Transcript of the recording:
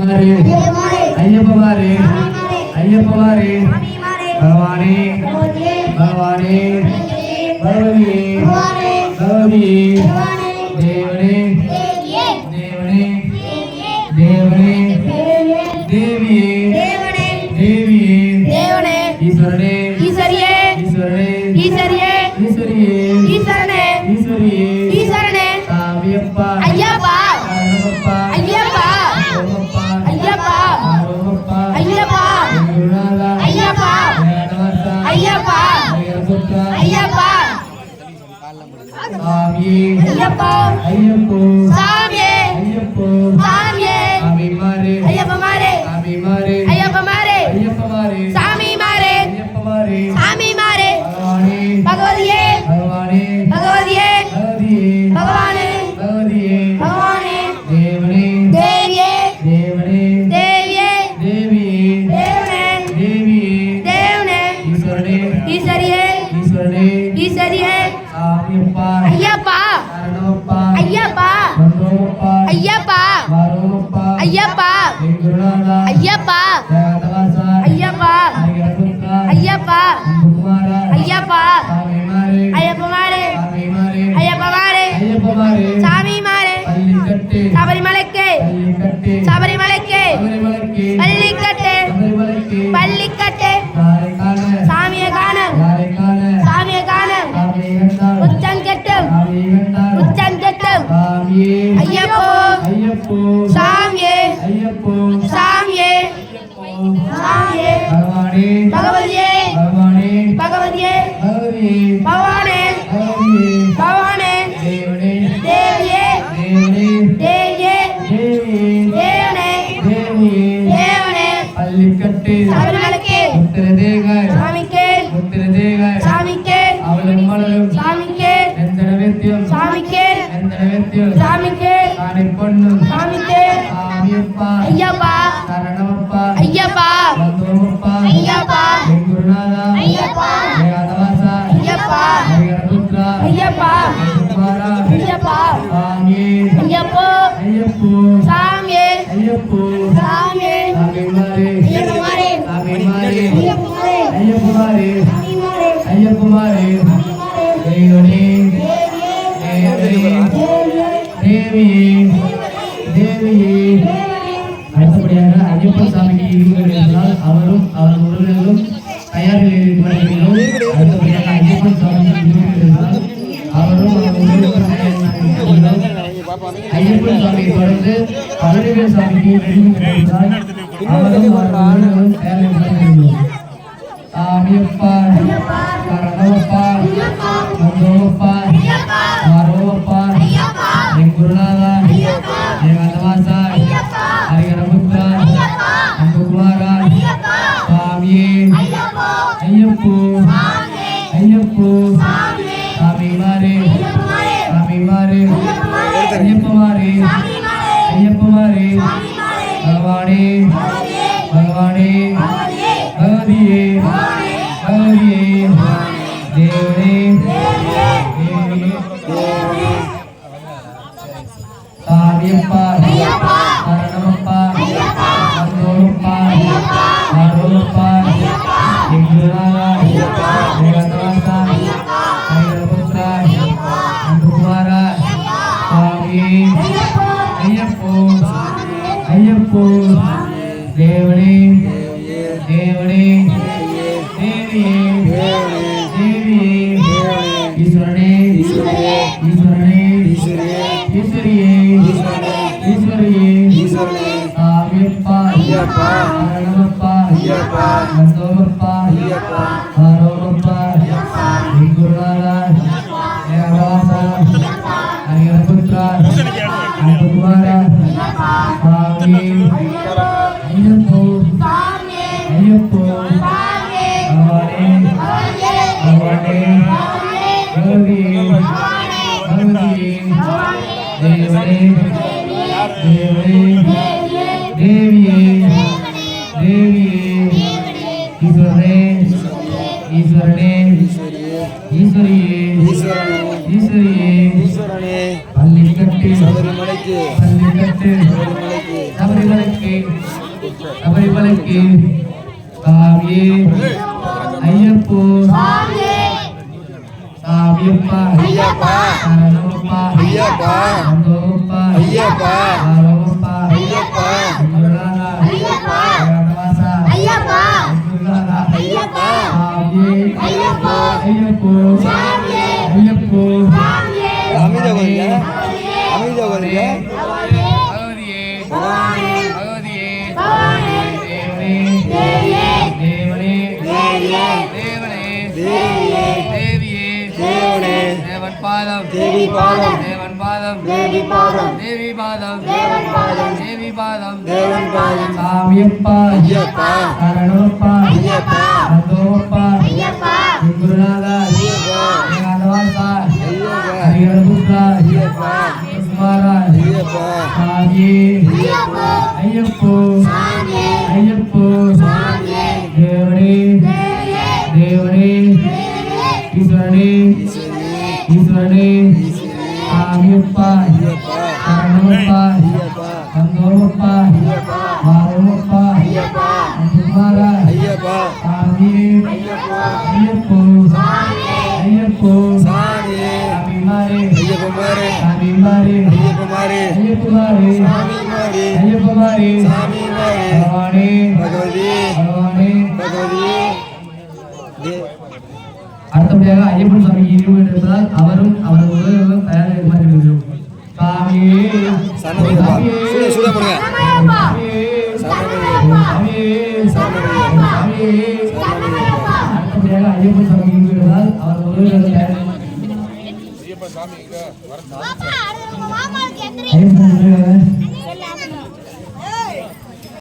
ஐயப்பமாரே ஐயப்பமாரே பகவானே பகவானே பகவதியே பகவதியே தேவனே தேவனே தேவனே தேவியே தேவியே ஈஸ்வரனே ஈஸ்வரியே ஈஸ்வரியே ஈஸ்வரியே ஈஸ்வரனே ஈஸ்வரியே ஈஸ்வரனே சாமியப்பா ஐயப்பா ஐயப்பா ஐயப்பா ஐயப்பா ஐயப்பா ஐயப்பா ஐயப்பா சாமியே ஐயப்பா ஐயப்போ சாமியே ஐயப்போ சாமியே சாமி மாரே ஐயப்ப மாரே சாமி மாரே ஐயப்ப மாரே ஐயப்ப மாரே சாமி மாரே ஐயப்ப மாரே சாமி மாரே பகவானே பகவதியே பகவானே பகவதியே பகவதியே பகவானே பகவதியே பகவானே தேவனே தேவியே தேவனே தேவியே தேவியே தேவனே தேவியே தேவனே ஈஸ்வரனே ஈஸ்வரியே ஈஸ்வரனே ஈஸ்வரியே சாமியப்பா ஐயப்பா சரணமப்பா ஐயப்பா வந்தோமப்பா ஐயப்பா வாரோமப்பா ஐயப்பா குருநாதா ஐயப்பா ஜெகதவாசா ஐயப்பா ஐயப்பா ஐயப்பா குமாரா ஐயப்பா சாமி மாரே ஐயப்ப மாரே சாமி மாரே ஐயப்ப மாரே ஐயப்ப மாரே சாமி மாரே பள்ளிக்கட்டு சபரிமலைக்கு பள்ளிக்கட்டு சபரிமலைக்கு சபரிமலைக்கு பள்ளிக்கட்டு சபரிமலைக்கு பள்ளிக்கட்டு சாமியே காண சாமியே காண உச்சம் கெட்டும் உச்சம் கெட்டும் ஐயப்போ ஐயப்போ சாமியே ஐயப்போ சாமியே சாமியே பகவானே பகவதியே பகவானே பகவதியே பகவானே பகவானே தேவனே தேவியே தேவியே தேவனே தேவனே பள்ளிக்கட்டு சபரிமலைக்கு சாமிக்கே சாமிக்கே அவளும் மலரும் சாமிக்கே எந்தனவேத்தியம் சாமிக்கே எந்தனவேத்தியம் சாமிக்கே காணி பொண்ணும் சாமிக்கே சாமியப்பா ஐயப்பா சரணமப்பா ஐயப்பா வந்தோமப்பா ஐயப்பா குருநாதா ஐயப்பா ஜெகதவாசா ஐயப்பா ஜெகதபுத்ரா ஐயப்பா குமாரா ஐயப்பா சாமியே ஐயப்போ ஐயப்போ சாமியே ஐயப்போ சாமியே சாமி மாரே ஐயப்ப மாரே சாமி மாரே ஐயப்ப மாரே ஐயப்ப மாரே தேவனே தேவியே தேவியே அடுத்தபடியாக ஐயப்பன் சாமிக்கு இருவர் என்றால் அவரும் அவர் உறவினர்களும் தயாரில் இருக்கிறோம். அடுத்தபடியாக ஐயப்பன் சாமிக்கு இருவர் என்றால் அவரும் அவர் உறவினர்களும் ஐயப்பன் சாமியை தொடர்ந்து பழனிவேல் சாமிக்கு இருந்தால் அவரும் அவர் உறவினர்களும் தயாரில் இருக்கிறோம். சாமியப்பா சரணமப்பா வந்தோமப்பா வாரோமப்பா குருநாதா ஜெகதவாசா ஹரிஹரபுத்ரா அன்புகுமாரா சாமியே ஐயப்போ ஐயப்போ சாமி மாரே சாமி மாரே ஐயப்ப மாரே ஐயப்ப மாரே பகவானே பகவானே பகவதியே பகவதியே தேவனே சாமியப்பா சரணமப்பா வந்தோமப்பா வாரோமப்பா குருநாதா ஜெகதவாசா ஹரிஹரபுத்ரா அன்புகுமாரா சாமியே ஐயப்போ ஐயப்போ தேவனே தேவனே தேவியே தேவியே ஈஸ்வரனே ஈஸ்வரனே ஈஸ்வரியே ஈஸ்வரியே சாமியப்பா சரணமப்பா வந்தோமப்பா வாரோமப்பா குருநாதா ஜெகதவாசா ஹரிஹரபுத்ரா அன்புகுமாரா சாமி ஐயப்போ ஐயப்போ பகவானே பகவானே பகவதியே பகவதியே தேவனே தேவனே தேவியே தேவியே ஈஸ்வரனே ஈஸ்வரனே ஈஸ்வரியே ஈஸ்வரியே பள்ளிக்கட்டு சபரிமலைக்கு சபரிமலைக்கு சபரிமலைக்கு சாமியே ஐயப்போ சாமியப்பா ஐயப்பா சரணமப்பா ஐயப்பா சந்தோப்பா ஐயப்பா ஆரோப்பா ஐயப்பா குருநாதா ஐயப்பா ஜெகநாதா ஐயப்பா குருநாதா ஐயப்பா சாமியே ஐயப்போ ஐயப்போ சாமியே ஐயப்போ சாமியே அமைதியா கொள்ளுங்க அமைதியா கொள்ளுங்க பகவதியே பவானே பகவதியே பவானே தேவனே தேவியே தேவனே தேவியே தேவனே தேவியே தேவியே தேவனே தேவன் பாதம் தேவி பாதம் தேவன் பாதம் தேவி பாதம் தேவி பாதம் தேவன் பாதம் தேவி பாதம் தேவன் பாதம் சாமியப்பா ஐயப்பா சரணமப்பா ஐயப்பா சந்தோப்பா ஐயப்பா குருநாதா ஐயப்பா ஜெகநாதா ஐயப்பா ஹரிஹரபுத்ரா ஐயப்பா குமாரா ஐயப்பா சாமியே ஐயப்போ ஐயப்போ சாமியே ஐயப்போ சாமியே தேவனே தேவியே தேவனே தேவியே ஈஸ்வரனே ஈஸ்வரனே சாமியப்பா சரணமப்பா சந்தோமப்பா வாரமப்பா ஐயப்பா குமாரா ஐயப்பா சாமியே ஐயப்போ ஐயப்போ சாமியே சாமிமாரே ஐயப்பமாரே சாமிமாரே ஐயப்பமாரே ஐயப்பமாரே சாமிமாரே ஐயப்பமாரே சாமிமாரே பகவானே பகவதி பகவானே பகவதியே அடுத்தபடியாக ஐயப்பன் சுவாமி இருவு என்பதால் அவரும் அவரது உறவினர்களும் தயாராக இருக்கிறோம் சாமியே சரணமையப்பா. சுட, சுட போடுங்க. சாமியே சரணமையப்பா. சாமியே சாமியே சரணமையப்பா. அடுத்தபடியாக ஐயப்பன் சுவாமி இருவு என்பதால் அவரது உறவினர்கள் தயாராக ஐயப்ப சாமி இங்க வர